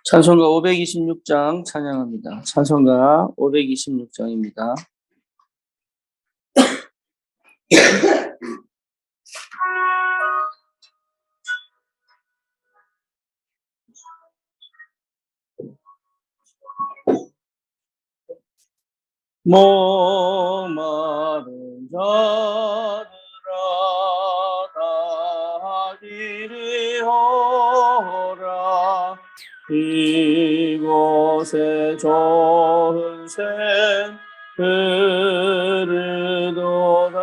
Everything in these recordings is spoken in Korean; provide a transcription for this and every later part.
찬송가 526장 찬양합니다. 찬송가 526장입니다. 목마른 자들아 다 이리 오라. 이곳에 좋은 샘 흐르도다.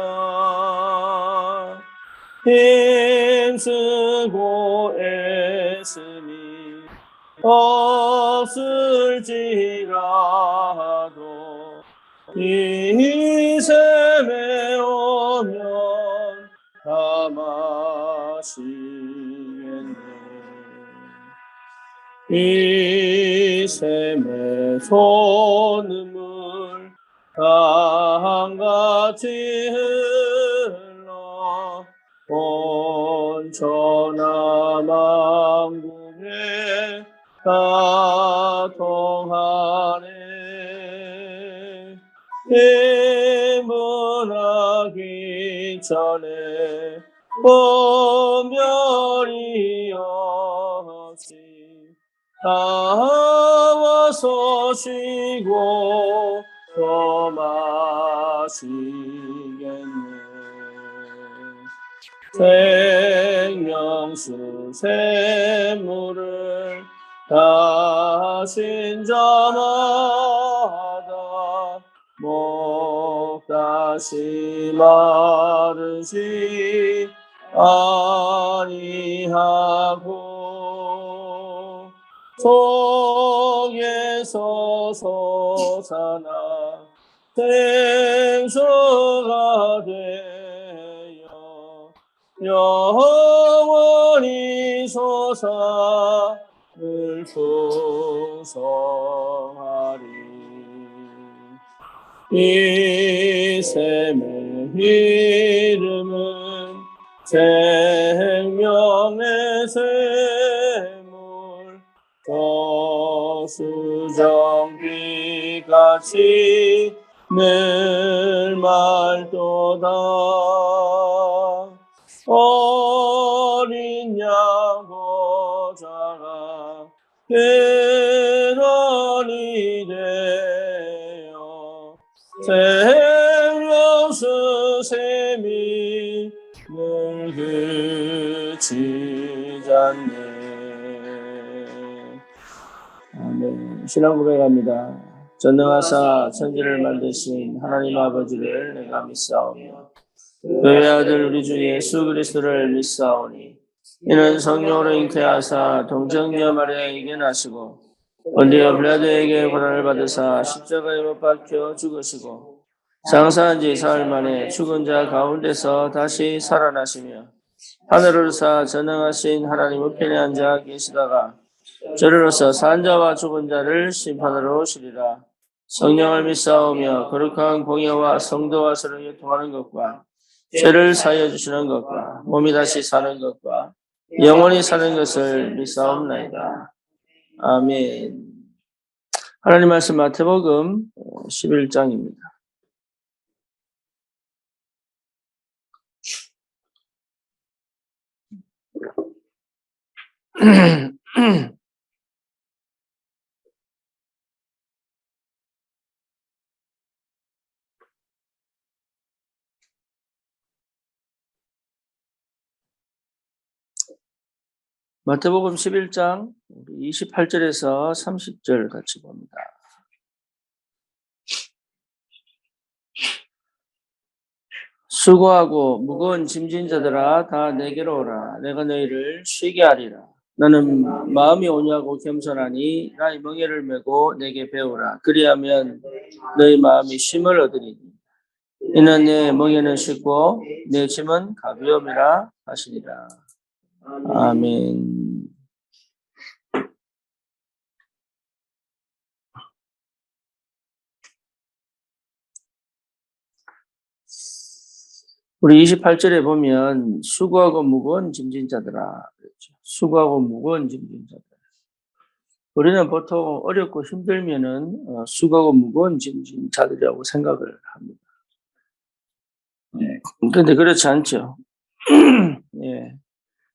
힘쓰고 애쓰니 없을지라도 이 샘에 오면 다 마시겠네. 이 샘의 솟는 강같이 흘러 온 천하만국에 다 통하네. 인문하기 전에 분별이 없이 다 와서 쉬고 또 마시겠네. 생명수 샘물을 다신 자마다 목 다시 마르지 아니하고 속에서 솟아나 생수가 되어 영원히 솟아을 풍성하리. 이 샘의 이름은 생명의 샘물, 저수정비같이 늘 맑도다. 어린 양 보좌가 근원이 되어 생명수 샘이 늘 그치지 않네. 아멘. 신앙 고백합니다. 전능하사 천지를 만드신 하나님 아버지를 내가 믿사오며 그의 아들 우리 주 예수 그리스도를 믿사오니 이는 성령으로 잉태하사 동정녀 마리아에게 나시고 본디오 빌라도에게 고난을 받으사 십자가에 못 박혀 죽으시고 장사한 지 사흘 만에 죽은 자 가운데서 다시 살아나시며 하늘을 사 전능하신 하나님 우편에 앉아 계시다가 저리로서 산 자와 죽은 자를 심판하러 오시리라. 성령을 믿사오며 거룩한 공예와 성도와 서로 교통하는 것과 죄를 사하여 주시는 것과 몸이 다시 사는 것과 영원히 사는 것을 믿사옵나이다. 아멘. 하나님 말씀 마태복음 11장입니다. 마태복음 11장 28절에서 30절 같이 봅니다. 수고하고 무거운 짐진 자들아 다 내게로 오라. 내가 너희를 쉬게 하리라. 나는 마음이 온유하고 겸손하니 나의 멍에를 메고 내게 배우라. 그리하면 너희 마음이 쉼을 얻으리니 이는 내 멍에는 쉽고 내 짐은 가벼움이라 하시니라. 아멘. 우리 28절에 보면 수고하고 무거운 짐진 자들아 그랬죠. 수고하고 무거운 짐진 자들. 우리는 보통 어렵고 힘들면은 수고하고 무거운 짐 진 자들이라고 생각을 합니다. 네. 근데 그렇지 않죠. 예.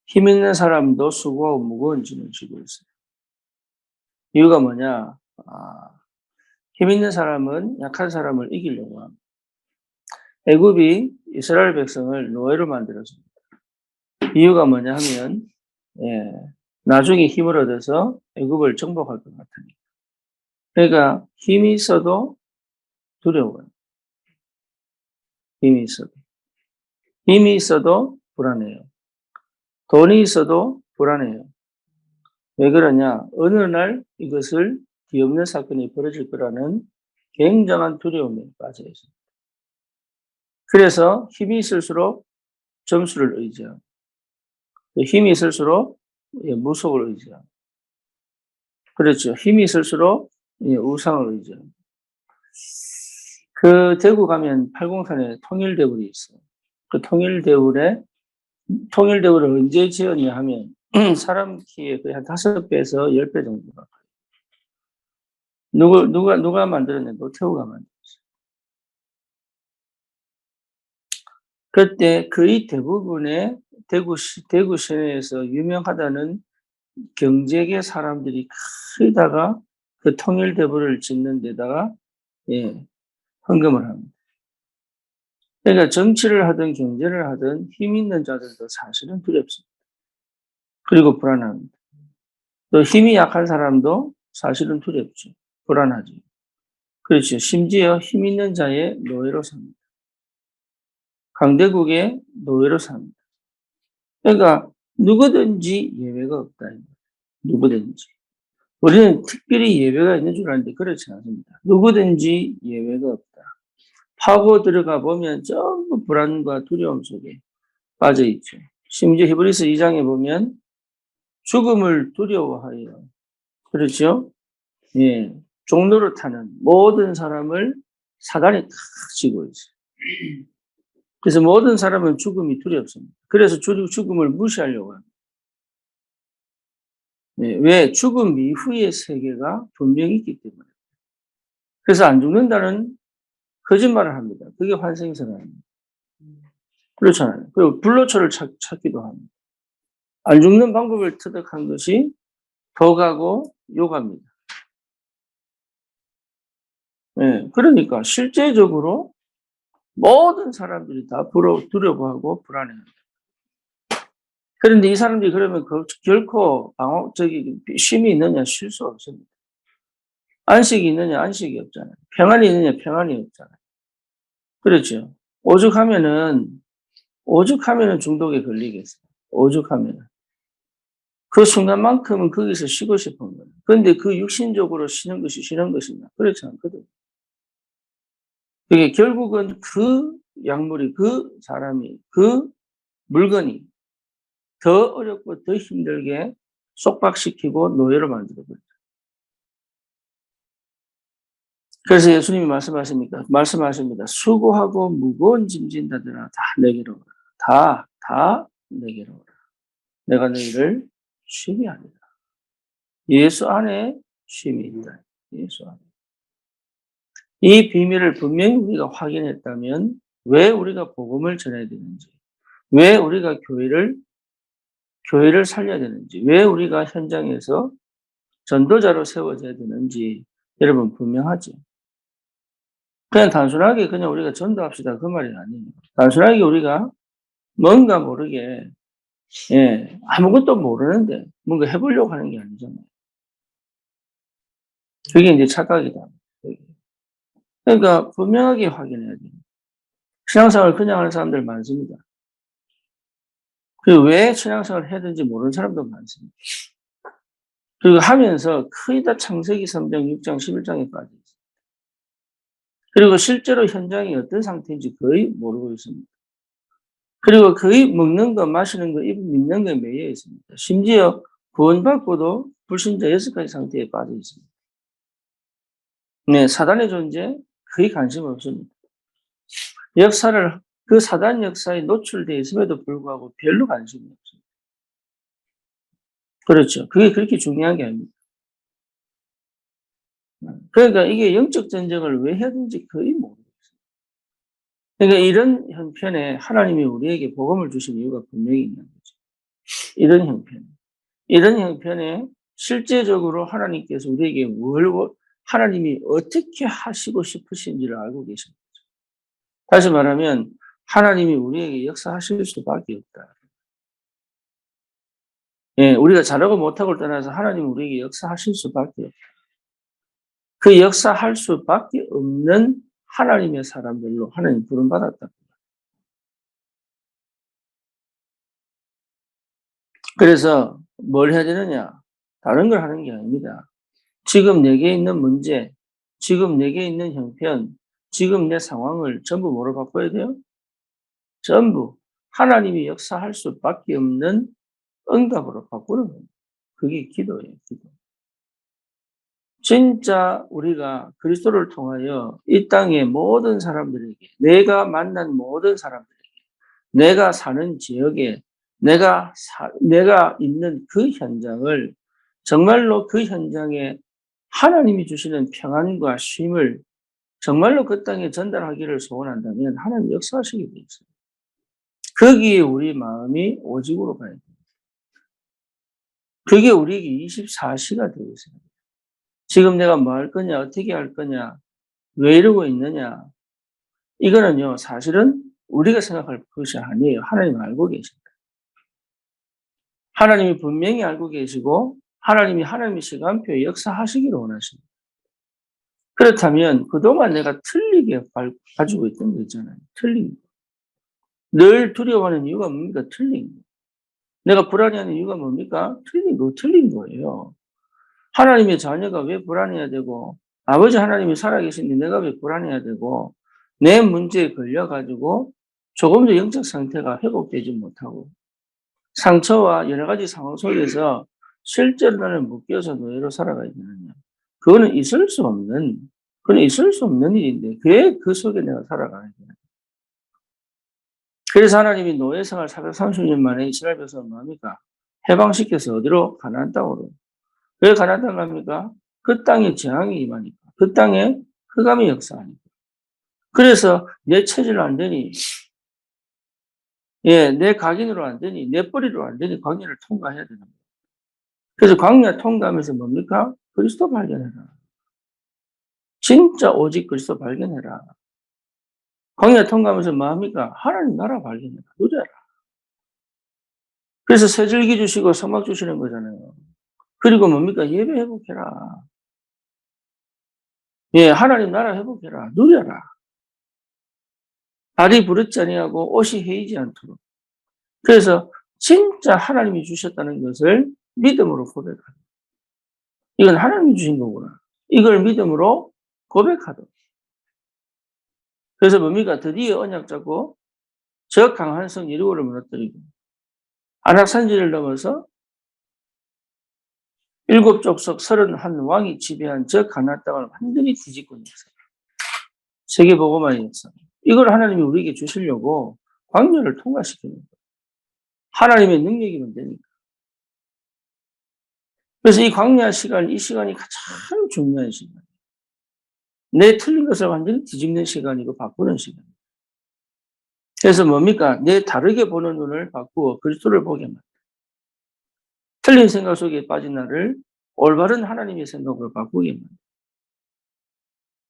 힘 있는 사람도 수고하고 무거운 짐을 지고 있어요. 이유가 뭐냐? 힘 있는 사람은 약한 사람을 이기려고 합니다. 애굽이 이스라엘 백성을 노예로 만들었습니다. 이유가 뭐냐 하면 예, 나중에 힘을 얻어서 애굽을 정복할 것 같으니까. 그러니까 힘이 있어도 두려워요. 힘이 있어도. 힘이 있어도 불안해요. 돈이 있어도 불안해요. 왜 그러냐? 어느 날 이것을 뒤엎는 사건이 벌어질 거라는 굉장한 두려움에 빠져 있습니다. 그래서 힘이 있을수록 점수를 의지하고, 힘이 있을수록 무속을 의지하고, 그렇죠. 힘이 있을수록 우상을 의지하고. 그 대구 가면 팔공산에 통일대굴이 있어요. 그 통일대굴을 언제 지었냐 하면 사람 키에 거의 한 5배에서 10배 정도가. 누가 만들었냐? 노태우가 만들었어요. 그때 거의 대부분의 대구 시내에서 유명하다는 경제계 사람들이 크다가 그 통일대부를 짓는 데다가 헌금을 합니다. 그러니까 정치를 하든 경제를 하든 힘 있는 자들도 사실은 두렵습니다. 그리고 불안합니다. 또 힘이 약한 사람도 사실은 두렵죠. 불안하죠. 그렇죠. 심지어 힘 있는 자의 노예로 삽니다. 강대국의 노예로 삽니다. 그러니까 누구든지 예외가 없다. 누구든지. 우리는 특별히 예외가 있는 줄 아는데 그렇지 않습니다. 누구든지 예외가 없다. 파고 들어가 보면 전부 불안과 두려움 속에 빠져 있죠. 심지어 히브리서 2장에 보면 죽음을 두려워하여, 그렇죠? 예, 종로를 타는 모든 사람을 사단이 탁 쥐고 있어요. 그래서 모든 사람은 죽음이 두렵습니다. 그래서 죽음을 무시하려고 합니다. 네, 왜? 죽음 이후의 세계가 분명히 있기 때문에. 그래서 안 죽는다는 거짓말을 합니다. 그게 환생선언입니다. 그렇잖아요. 그리고 불로초를 찾기도 합니다. 안 죽는 방법을 터득한 것이 덕하고 요가입니다. 네, 그러니까 실제적으로 모든 사람들이 다 두려워하고 불안해합니다. 그런데 이 사람들이 그러면 결코 쉼이 있느냐? 쉴 수 없습니다. 안식이 있느냐? 안식이 없잖아요. 평안이 있느냐? 평안이 없잖아요. 그렇죠. 오죽하면은 중독에 걸리겠어요. 오죽하면은. 그 순간만큼은 거기서 쉬고 싶은 거예요. 그런데 그 육신적으로 쉬는 것이 쉬는 것이냐? 그렇지 않거든요. 그게 결국은 그 약물이, 그 사람이, 그 물건이 더 어렵고 더 힘들게 속박시키고 노예로 만들어버려요. 그래서 예수님이 말씀하십니다. 수고하고 무거운 짐진 자들아 다 내게로 오라. 다 내게로 오라. 내가 너희를 쉬게 하리라. 예수 안에 쉼이 있다. 예수 안에. 이 비밀을 분명히 우리가 확인했다면 왜 우리가 복음을 전해야 되는지, 왜 우리가 교회를 살려야 되는지, 왜 우리가 현장에서 전도자로 세워져야 되는지 여러분 분명하죠. 그냥 단순하게 그냥 우리가 전도합시다 그 말이 아니에요. 단순하게 우리가 뭔가 모르게 아무것도 모르는데 뭔가 해보려고 하는 게 아니잖아요. 그게 이제 착각이다. 그러니까 분명하게 확인해야 돼요. 신앙생활 그냥 하는 사람들 많습니다. 그리고 왜 신앙생활을 해야 되는지 모르는 사람도 많습니다. 그리고 하면서 거의 다 창세기 3장, 6장, 11장에 빠져 있어요. 그리고 실제로 현장이 어떤 상태인지 거의 모르고 있습니다. 그리고 거의 먹는 거, 마시는 거, 믿는 거에 매여 있습니다. 심지어 구원받고도 불신자 6가지 상태에 빠져 있습니다. 네, 사단의 존재 거의 관심 없습니다. 그 사단 역사에 노출되어 있음에도 불구하고 별로 관심이 없습니다. 그렇죠. 그게 그렇게 중요한 게 아닙니다. 그러니까 이게 영적 전쟁을 왜 해야 되는지 거의 모르겠어요. 그러니까 이런 형편에 하나님이 우리에게 복음을 주신 이유가 분명히 있는 거죠. 이런 형편. 이런 형편에 실제적으로 하나님께서 우리에게 하나님이 어떻게 하시고 싶으신지를 알고 계십니다. 다시 말하면 하나님이 우리에게 역사하실 수밖에 없다. 예, 우리가 잘하고 못하고를 떠나서 하나님이 우리에게 역사하실 수밖에 없다. 그 역사할 수밖에 없는 하나님의 사람들로 하나님 부름받았다. 그래서 뭘 해야 되느냐? 다른 걸 하는 게 아닙니다. 지금 내게 있는 문제, 지금 내게 있는 형편, 지금 내 상황을 전부 뭐로 바꿔야 돼요? 전부 하나님이 역사할 수밖에 없는 응답으로 바꾸는 겁니다. 그게 기도예요, 기도. 진짜 우리가 그리스도를 통하여 이 땅의 모든 사람들에게, 내가 만난 모든 사람들에게, 내가 사는 지역에, 내가 있는 그 현장을 정말로 그 현장에 하나님이 주시는 평안과 쉼을 정말로 그 땅에 전달하기를 소원한다면 하나님 역사하시게 돼 있어요. 거기에 우리 마음이 오직으로 가야 돼요. 그게 우리에게 24시가 되어 있어요. 지금 내가 뭐 할 거냐, 어떻게 할 거냐, 왜 이러고 있느냐. 이거는요, 사실은 우리가 생각할 것이 아니에요. 하나님 알고 계십니다. 하나님이 분명히 알고 계시고, 하나님의 시간표에 역사하시기를 원하십니다. 그렇다면 그동안 내가 틀리게 가지고 있던 거 있잖아요. 틀린 거. 늘 두려워하는 이유가 뭡니까? 틀린 거. 내가 불안해하는 이유가 뭡니까? 틀린 거예요. 하나님의 자녀가 왜 불안해야 되고, 아버지 하나님이 살아계신데 내가 왜 불안해야 되고, 내 문제에 걸려가지고 조금도 영적 상태가 회복되지 못하고, 상처와 여러 가지 상황 속에서 실제로 나는 묶여서 노예로 살아가야 되느냐. 그거는 있을 수 없는 일인데, 왜 그 속에 내가 살아가야 되느냐. 그래서 하나님이 노예 생활 430년 만에 이스라엘 백성을 뭡니까? 해방시켜서 어디로? 가나안 땅으로. 왜 가나안 땅 갑니까? 그 땅에 재앙이 임하니까. 그 땅에 흑암이 역사하니까. 그래서 내 체질로 안 되니, 예, 내 각인으로 안 되니, 내 뿌리로 안 되니 광야를 통과해야 되는 거예요. 그래서 광야 통과하면서 뭡니까? 그리스도 발견해라. 진짜 오직 그리스도 발견해라. 광야 통과하면서 뭐합니까? 하나님 나라 발견해라. 누려라. 그래서 새줄기 주시고 성막 주시는 거잖아요. 그리고 뭡니까? 예배 회복해라. 예, 하나님 나라 회복해라. 누려라. 발이 부르지 아니하고 옷이 헤이지 않도록. 그래서 진짜 하나님이 주셨다는 것을 믿음으로 고백하라. 이건 하나님이 주신 거구나. 이걸 믿음으로 고백하도록. 그래서 뭡니까? 드디어 언약 잡고 저 강한 성 여리고를 무너뜨리고 안악산지를 넘어서 7족속 31왕이 지배한 저 가나안 땅을 완전히 뒤집고 있는 역사. 세계복음화의 역사. 이걸 하나님이 우리에게 주시려고 광야를 통과시키는 거예요. 하나님의 능력이면 되니까. 그래서 이 광야 시간, 이 시간이 가장 중요한 시간. 내 틀린 것을 완전히 뒤집는 시간이고 바꾸는 시간. 그래서 뭡니까? 내 다르게 보는 눈을 바꾸어 그리스도를 보게 만든다. 틀린 생각 속에 빠진 나를 올바른 하나님의 생각으로 바꾸게 만든다.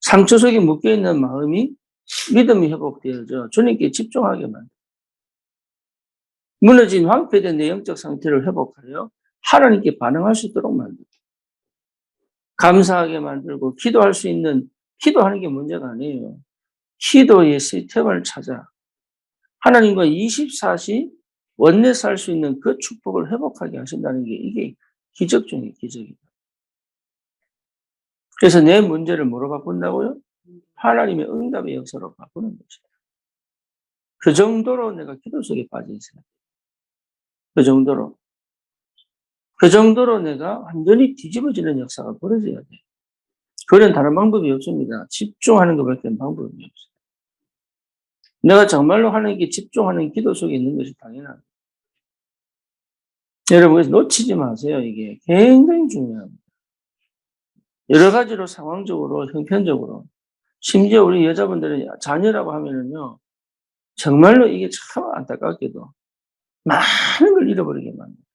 상처 속에 묶여있는 마음이 믿음이 회복되어져 주님께 집중하게 만든다. 무너진 황폐된 내 영적 상태를 회복하여 하나님께 반응할 수 있도록 만든다. 감사하게 만들고 기도할 수 있는, 기도하는 게 문제가 아니에요. 기도의 시스템을 찾아 하나님과 24시 원내 살 수 있는 그 축복을 회복하게 하신다는 게 이게 기적 중의 기적이다. 그래서 내 문제를 뭐로 바꾼다고요? 하나님의 응답의 역사로 바꾸는 것이다. 그 정도로 내가 기도 속에 빠져 있어요. 그 정도로 내가 완전히 뒤집어지는 역사가 벌어져야 돼. 그런 다른 방법이 없습니다. 집중하는 것밖에 방법이 없어요. 내가 정말로 하나님께 집중하는 기도 속에 있는 것이 당연합니다. 여러분, 그래서 놓치지 마세요. 이게 굉장히 중요합니다. 여러 가지로 상황적으로, 형편적으로, 심지어 우리 여자분들은 자녀라고 하면은요, 정말로 이게 참 안타깝게도 많은 걸 잃어버리게 만듭니다.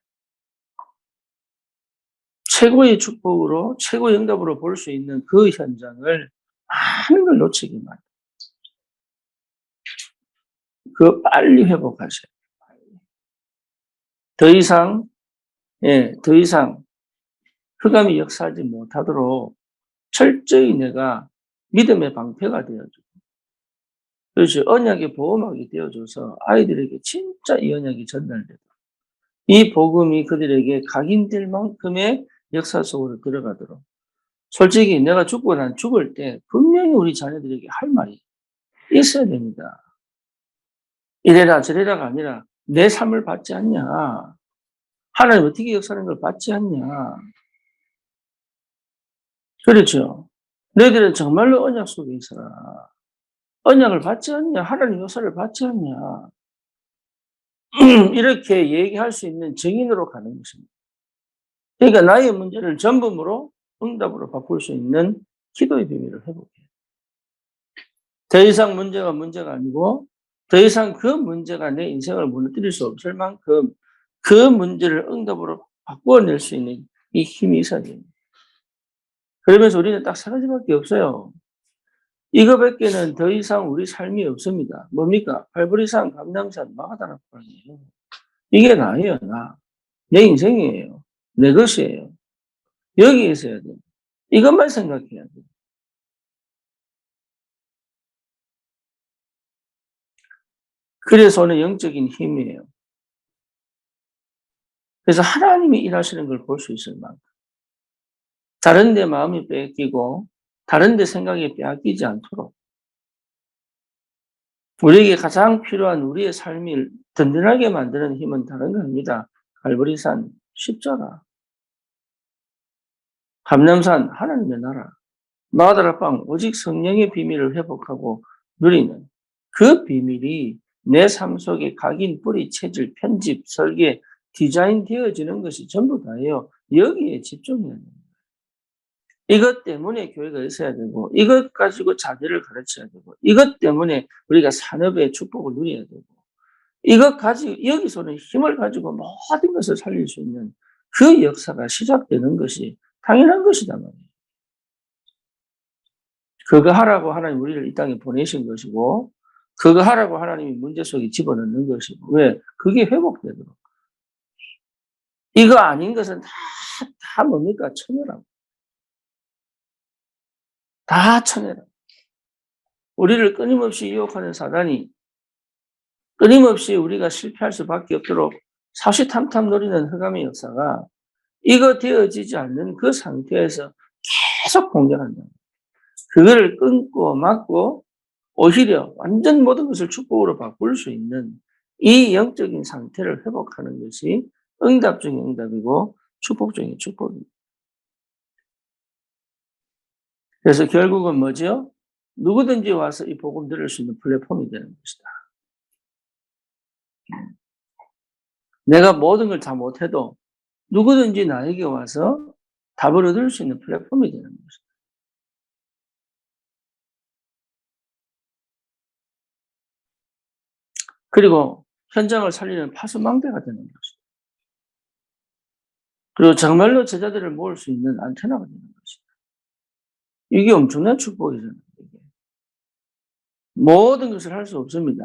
최고의 축복으로, 최고의 응답으로 볼 수 있는 그 현장을 많은 걸 놓치게 만듭니다. 그거 빨리 회복하셔야 돼요. 더 이상, 더 이상 흑암이 역사하지 못하도록 철저히 내가 믿음의 방패가 되어주고, 그렇지, 언약의 보호막이 되어줘서 아이들에게 진짜 이 언약이 전달되고, 이 복음이 그들에게 각인될 만큼의 역사 속으로 들어가도록, 솔직히 내가 죽고 난 죽을 때 분명히 우리 자녀들에게 할 말이 있어야 됩니다. 이래라 저래라가 아니라 내 삶을 받지 않냐, 하나님 어떻게 역사하는 걸 받지 않냐, 그렇죠. 너희들은 정말로 언약 속에 있어라. 언약을 받지 않냐, 하나님 역사를 받지 않냐, 이렇게 얘기할 수 있는 증인으로 가는 것입니다. 그러니까 나의 문제를 전범으로 응답으로 바꿀 수 있는 기도의 비밀을 회복해요. 더 이상 문제가 아니고, 더 이상 그 문제가 내 인생을 무너뜨릴 수 없을 만큼 그 문제를 응답으로 바꿔낼 수 있는 이 힘이 있어야 됩니다. 그러면서 우리는 딱 세 가지밖에 없어요. 이거밖에는 더 이상 우리 삶이 없습니다. 뭡니까? 발브리산, 감람산, 마가다락방이에요. 이게 나예요, 나. 내 인생이에요. 내 것이에요. 여기에 있어야 돼요. 이것만 생각해야 돼요. 그래서 오는 영적인 힘이에요. 그래서 하나님이 일하시는 걸 볼 수 있을 만큼, 다른 데 마음이 뺏기고 다른 데 생각이 빼앗기지 않도록 우리에게 가장 필요한 우리의 삶을 든든하게 만드는 힘은 다른 겁니다. 갈보리산, 십자가, 감람산, 하나님의 나라, 마가다락방, 오직 성령의 비밀을 회복하고 누리는 그 비밀이 내 삶 속에 각인, 뿌리, 체질, 편집, 설계, 디자인 되어지는 것이 전부 다예요. 여기에 집중해야 됩니다. 이것 때문에 교회가 있어야 되고, 이것 가지고 자녀를 가르쳐야 되고, 이것 때문에 우리가 산업의 축복을 누려야 되고, 이것 가지고, 여기서는 힘을 가지고 모든 것을 살릴 수 있는 그 역사가 시작되는 것이 당연한 것이다 말이에요. 그거 하라고 하나님 우리를 이 땅에 보내신 것이고, 그거 하라고 하나님이 문제 속에 집어넣는 것이고, 왜? 그게 회복되도록. 이거 아닌 것은 다 뭡니까? 천여라고. 다 천여라고. 우리를 끊임없이 유혹하는 사단이 끊임없이 우리가 실패할 수밖에 없도록 사시탐탐 노리는 흑암의 역사가 이거 되어지지 않는 그 상태에서 계속 공격한다. 그거를 끊고 막고 오히려 완전 모든 것을 축복으로 바꿀 수 있는 이 영적인 상태를 회복하는 것이 응답 중의 응답이고 축복 중의 축복입니다. 그래서 결국은 뭐죠? 누구든지 와서 이 복음 들을 수 있는 플랫폼이 되는 것이다. 내가 모든 걸 다 못해도 누구든지 나에게 와서 답을 얻을 수 있는 플랫폼이 되는 것이다. 그리고 현장을 살리는 파수망대가 되는 것이다. 그리고 정말로 제자들을 모을 수 있는 안테나가 되는 것이다. 이게 엄청난 축복이잖아요. 이게. 모든 것을 할 수 없습니다.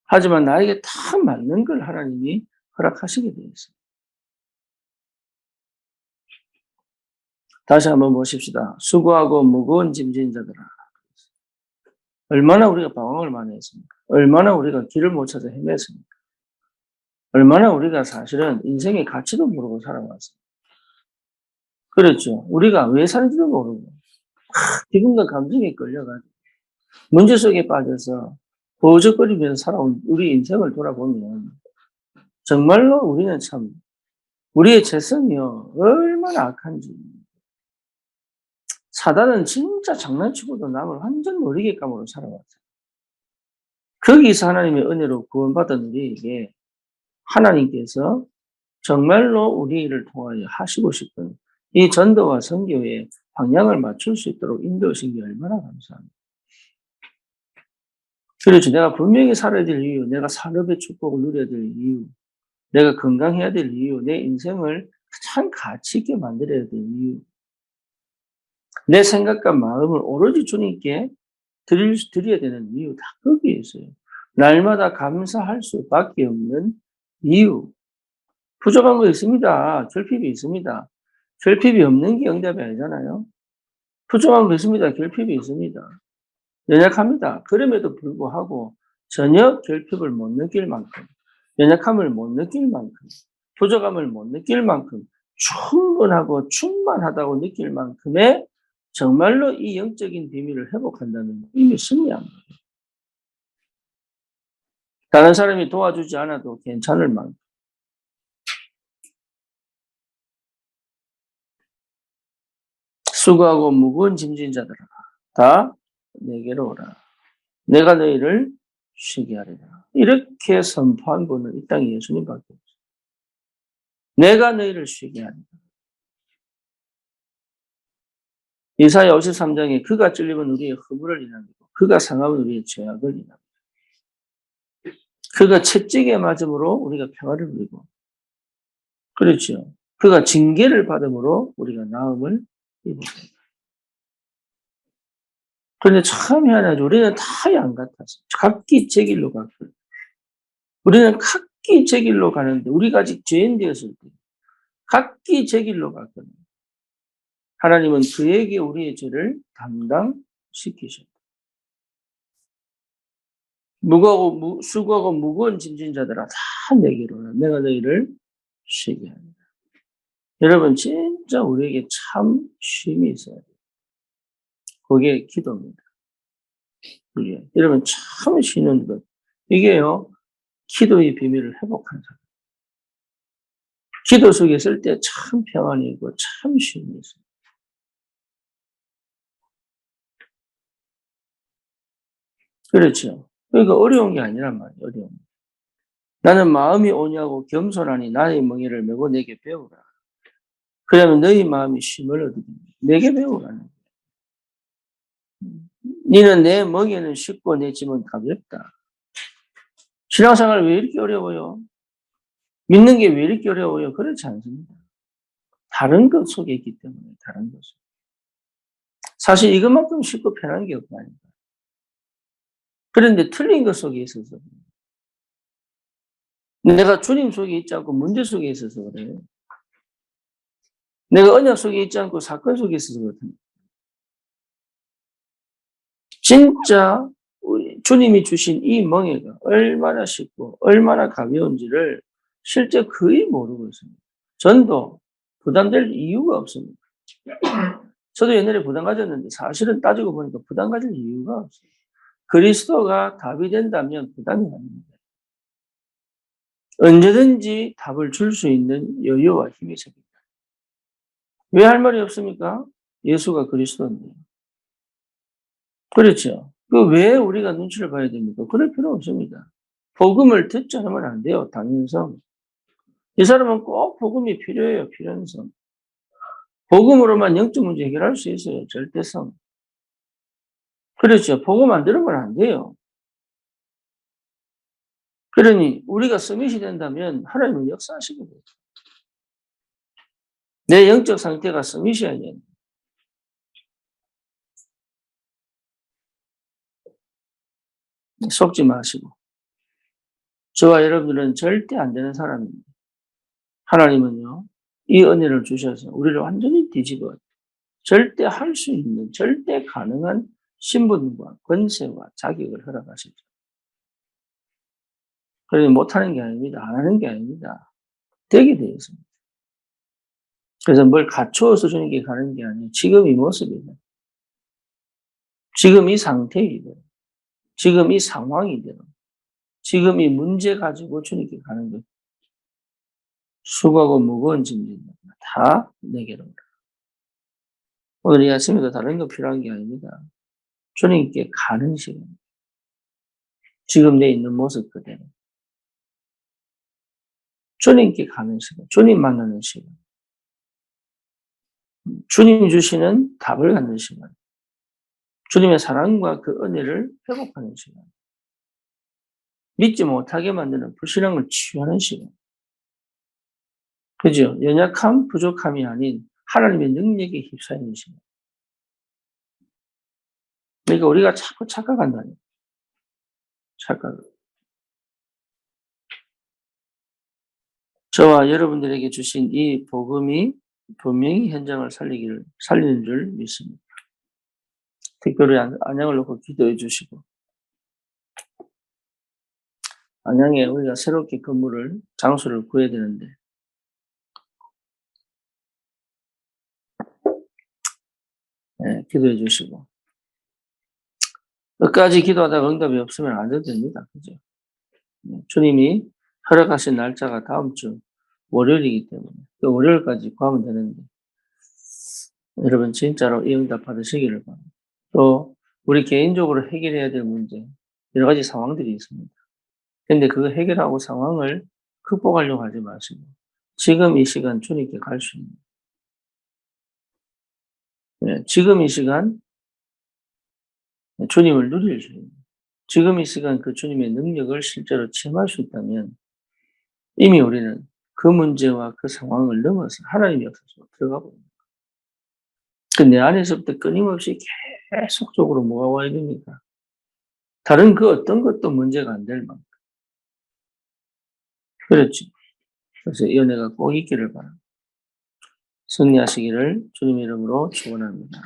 하지만 나에게 딱 맞는 걸 하나님이 허락하시게 되어 있습니다. 다시 한번 보십시다. 수고하고 무거운 짐진 자들아. 얼마나 우리가 방황을 많이 했습니까? 얼마나 우리가 길을 못 찾아 헤맸습니까? 얼마나 우리가 사실은 인생의 가치도 모르고 살아왔습니까? 그렇죠. 우리가 왜 사는지도 모르고 기분과 감정에 끌려가지고 문제 속에 빠져서 버적거리면서 살아온 우리 인생을 돌아보면 정말로 우리는 참 우리의 재성이요 얼마나 악한지, 사단은 진짜 장난치고도 남을 완전 놀이개감으로 살아왔어요. 거기서 하나님의 은혜로 구원받은 우리에게 하나님께서 정말로 우리를 통하여 하시고 싶은 이 전도와 선교의 방향을 맞출 수 있도록 인도하신 게 얼마나 감사합니다. 그렇죠. 내가 분명히 살아야 될 이유, 내가 산업의 축복을 누려야 될 이유, 내가 건강해야 될 이유, 내 인생을 참 가치 있게 만들어야 될 이유, 내 생각과 마음을 오로지 주님께 드려야 되는 이유, 다 거기에 있어요. 날마다 감사할 수밖에 없는 이유. 부족한 거 있습니다. 결핍이 있습니다. 결핍이 없는 게 응답이 아니잖아요. 부족한 거 있습니다. 결핍이 있습니다. 연약합니다. 그럼에도 불구하고 전혀 결핍을 못 느낄 만큼, 연약함을 못 느낄 만큼, 부족함을 못 느낄 만큼 충분하고 충만하다고 느낄 만큼의 정말로 이 영적인 비밀을 회복한다는 이미 승리한 거예요. 다른 사람이 도와주지 않아도 괜찮을 만큼. 수고하고 무거운 짐진 자들아 다 내게로 오라. 내가 너희를 쉬게 하리라. 이렇게 선포한 분은 이 땅에 예수님밖에 없어요. 내가 너희를 쉬게 하리라. 이사야 53장에 그가 찔림은 우리의 허물을 인하고 그가 상함은 우리의 죄악을 인하고 그가 채찍에 맞음으로 우리가 평화를 누리고 그렇죠. 그가 징계를 받음으로 우리가 나음을 입었다. 그런데 참 희한하죠. 우리는 다 양 같아서 각기 제 길로 갔어요. 우리는 각기 제 길로 가는데 우리가 아직 죄인 되었을 때 각기 제 길로 갔거든요. 하나님은 그에게 우리의 죄를 담당시키셨다. 수고하고 무거운 짐진 자들아 다 내게로 오라. 내가 너희를 쉬게 하리라. 여러분 진짜 우리에게 참 쉼이 있어야 돼요. 그게 기도입니다. 이게 여러분 참 쉬는 것 이게요 기도의 비밀을 회복한 사람. 기도 속에 있을 때 참 평안이 있고 참 쉼이 있어요. 그렇죠. 그러니까 어려운 게 아니란 말이에요. 어려운. 나는 마음이 오냐고 겸손하니 나의 멍에를 메고 내게 배우라. 그러면 너희 마음이 쉼을 얻으리니 내게 배우라는 거예요. 너는 내 멍에는 쉽고 내 짐은 가볍다. 신앙생활 왜 이렇게 어려워요? 믿는 게 왜 이렇게 어려워요? 그렇지 않습니다. 다른 것 속에 있기 때문에 다른 것 속에. 사실 이것만큼 쉽고 편한 게 없다니까. 그런데 틀린 것 속에 있어서 내가 주님 속에 있지 않고 문제 속에 있어서 그래요. 내가 언약 속에 있지 않고 사건 속에 있어서 그렇다. 진짜 주님이 주신 이 멍에가 얼마나 쉽고 얼마나 가벼운지를 실제 거의 모르고 있습니다. 전도 부담될 이유가 없습니다. 저도 옛날에 부담 가졌는데 사실은 따지고 보니까 부담 가질 이유가 없어요. 그리스도가 답이 된다면 부담이 아닙니다. 언제든지 답을 줄 수 있는 여유와 힘이 생깁니다. 왜 할 말이 없습니까? 예수가 그리스도인데. 그렇죠. 그 왜 우리가 눈치를 봐야 됩니까? 그럴 필요 없습니다. 복음을 듣지 않으면 안 돼요. 당연성. 이 사람은 꼭 복음이 필요해요. 필연성. 복음으로만 영적 문제 해결할 수 있어요. 절대성. 그렇죠. 복음 안 들으면 안 돼요. 그러니 우리가 서밋이 된다면 하나님은 역사하시게 돼요. 내 영적 상태가 서밋이어야 돼요. 속지 마시고. 저와 여러분들은 절대 안 되는 사람입니다. 하나님은요, 이 은혜를 주셔서 우리를 완전히 뒤집어 절대 할 수 있는, 절대 가능한 신분과 권세와 자격을 허락하시죠. 그러니 못하는 게 아닙니다. 안 하는 게 아닙니다. 되게 되어 있습니다. 그래서 뭘 갖추어서 주님께 가는 게 아니에요. 지금 이 모습이다. 지금 이 상태이다. 지금 이 상황이다. 지금 이 문제 가지고 주님께 가는 것. 수고하고 무거운 짐진 다 내게로 오라. 오늘 이 아침에도 다른 거 필요한 게 아닙니다. 주님께 가는 시간. 지금 내 있는 모습 그대로. 주님께 가는 시간. 주님 만나는 시간. 주님이 주시는 답을 갖는 시간. 주님의 사랑과 그 은혜를 회복하는 시간. 믿지 못하게 만드는 불신앙을 치유하는 시간. 그죠? 연약함, 부족함이 아닌 하나님의 능력에 휩싸이는 시간. 그러니까 우리가 자꾸 착각한다니. 착각. 저와 여러분들에게 주신 이 복음이 분명히 현장을 살리는 줄 믿습니다. 특별히 안양을 놓고 기도해 주시고, 안양에 우리가 새롭게 장소를 구해야 되는데, 예, 기도해 주시고, 끝까지 기도하다가 응답이 없으면 안 돼도 됩니다. 그죠? 주님이 허락하신 날짜가 다음 주 월요일이기 때문에, 그 월요일까지 구하면 되는데, 여러분 진짜로 이 응답 받으시기를 바랍니다. 또 우리 개인적으로 해결해야 될 문제, 여러 가지 상황들이 있습니다. 근데 그 해결하고 상황을 극복하려고 하지 마시고 지금 이 시간 주님께 갈 수 있는, 지금 이 시간 주님을 누릴 수 있는, 지금 이 시간 그 주님의 능력을 실제로 체험할 수 있다면 이미 우리는 그 문제와 그 상황을 넘어서 하나님의 역사로 들어가고 있는 거예요. 내 안에서부터 끊임없이 계속적으로 뭐가 와야 됩니까? 다른 그 어떤 것도 문제가 안 될 만큼. 그렇지. 그래서 이 은혜가 꼭 있기를 바랍니다. 승리하시기를 주님의 이름으로 축원합니다.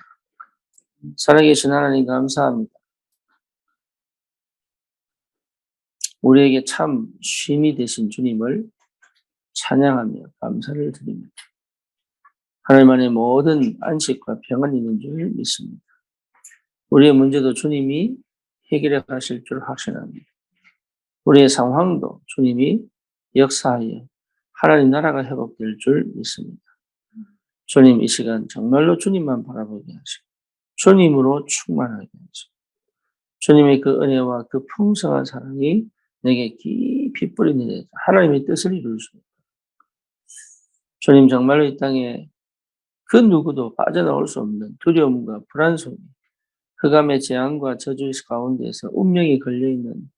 살아계신 하나님 감사합니다. 우리에게 참 쉼이 되신 주님을 찬양하며 감사를 드립니다. 하나님 안에 모든 안식과 평안이 있는 줄 믿습니다. 우리의 문제도 주님이 해결해 가실 줄 확신합니다. 우리의 상황도 주님이 역사하여 하나님 나라가 회복될 줄 믿습니다. 주님 이 시간 정말로 주님만 바라보게 하시고 주님으로 충만하게 하시고 주님의 그 은혜와 그 풍성한 사랑이 내게 깊이 뿌리는 하나님의 뜻을 이룰 수 있다. 주님 정말로 이 땅에 그 누구도 빠져나올 수 없는 두려움과 불안 속에 흑암의 재앙과 저주 가운데에서 운명이 걸려있는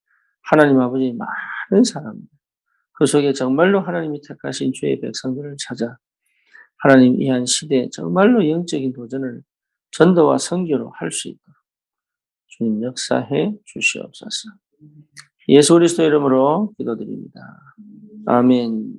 하나님 아버지의 많은 사람들, 그 속에 정말로 하나님이 택하신 주의 백성들을 찾아 하나님 이 한 시대에 정말로 영적인 도전을 전도와 선교로 할 수 있도록 주님 역사해 주시옵소서. 예수 그리스도 이름으로 기도드립니다. 아멘.